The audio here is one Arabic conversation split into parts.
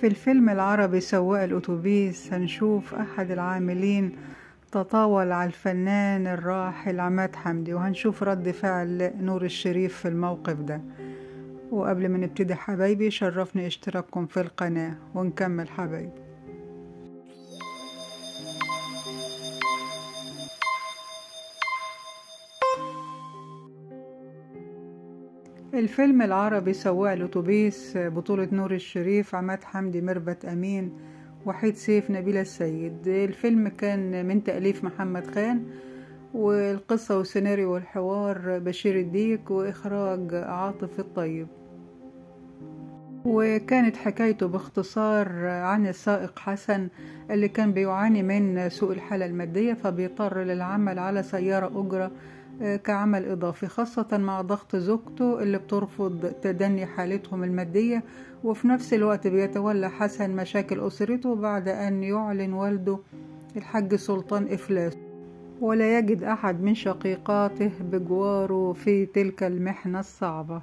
في الفيلم العربي سواق الأتوبيس هنشوف أحد العاملين تطاول على الفنان الراحل عماد حمدي، وهنشوف رد فعل نور الشريف في الموقف ده. وقبل ما نبتدي حبايبي شرفني اشتراككم في القناة ونكمل حبايبي. الفيلم العربي سواق الأتوبيس بطولة نور الشريف، عماد حمدي، ميرفت أمين، وحيد سيف، نبيلة السيد. الفيلم كان من تأليف محمد خان، والقصة والسيناريو والحوار بشير الديك، وإخراج عاطف الطيب. وكانت حكايته باختصار عن السائق حسن اللي كان بيعاني من سوء الحالة المادية، فبيضطر للعمل على سيارة أجرة كعمل إضافي، خاصة مع ضغط زوجته اللي بترفض تدني حالتهم المادية. وفي نفس الوقت بيتولى حسن مشاكل أسرته بعد أن يعلن والده الحاج سلطان إفلاسه، ولا يجد أحد من شقيقاته بجواره في تلك المحنة الصعبة.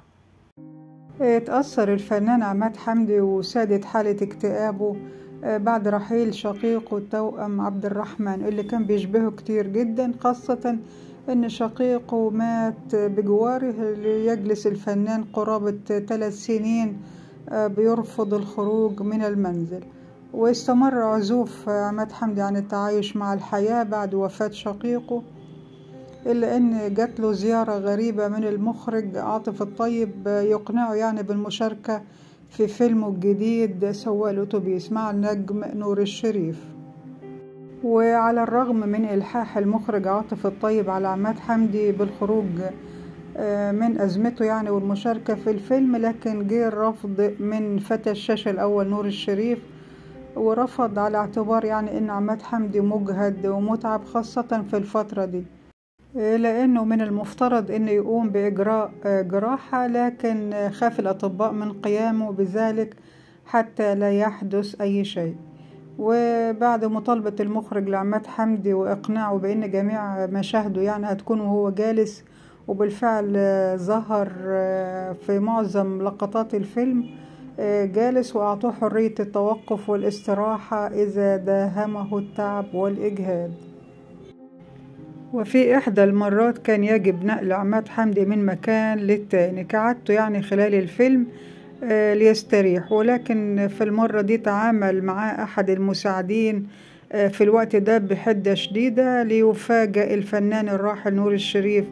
اتأثر الفنان عماد حمدي وسادت حالة اكتئابه بعد رحيل شقيقه التوأم عبد الرحمن اللي كان بيشبهه كتير جدا، خاصة ان شقيقه مات بجواره. ليجلس الفنان قرابة 3 سنين بيرفض الخروج من المنزل، واستمر عزوف عماد حمدي عن التعايش مع الحياة بعد وفاة شقيقه، إلا أن جات له زيارة غريبة من المخرج عاطف الطيب يقنعه بالمشاركة في فيلمه الجديد سواق الأتوبيس مع النجم نور الشريف. وعلى الرغم من إلحاح المخرج عاطف الطيب على عماد حمدي بالخروج من أزمته والمشاركة في الفيلم، لكن جه الرفض من فتى الشاشة الأول نور الشريف، ورفض على اعتبار أن عماد حمدي مجهد ومتعب خاصة في الفترة دي، لأنه من المفترض أنه يقوم بإجراء جراحة، لكن خاف الأطباء من قيامه بذلك حتى لا يحدث أي شيء. وبعد مطالبة المخرج لعماد حمدي وإقناعه بأن جميع مشاهده هتكون وهو جالس، وبالفعل ظهر في معظم لقطات الفيلم جالس، وأعطوه حرية التوقف والاستراحة إذا داهمه التعب والإجهاد. وفي إحدى المرات كان يجب نقل عماد حمدي من مكان للتاني كعادته خلال الفيلم ليستريح، ولكن في المرة دي تعامل معاه أحد المساعدين في الوقت ده بحدة شديدة ليفاجئ الفنان الراحل نور الشريف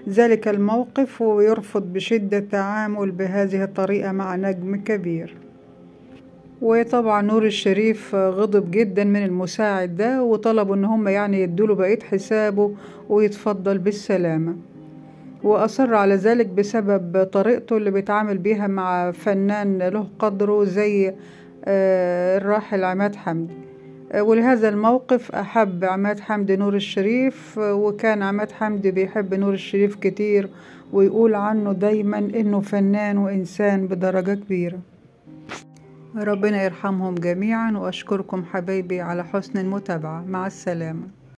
ذلك الموقف، ويرفض بشدة التعامل بهذه الطريقة مع نجم كبير. وطبعا نور الشريف غضب جدا من المساعد ده، وطلبوا ان هم يدوله بقية حسابه ويتفضل بالسلامة، وأصر على ذلك بسبب طريقته اللي بيتعامل بيها مع فنان له قدره زي الراحل عماد حمدي. ولهذا الموقف أحب عماد حمدي نور الشريف، وكان عماد حمدي بيحب نور الشريف كتير، ويقول عنه دايما إنه فنان وإنسان بدرجة كبيرة. ربنا يرحمهم جميعا، وأشكركم حبايبي على حسن المتابعة. مع السلامة.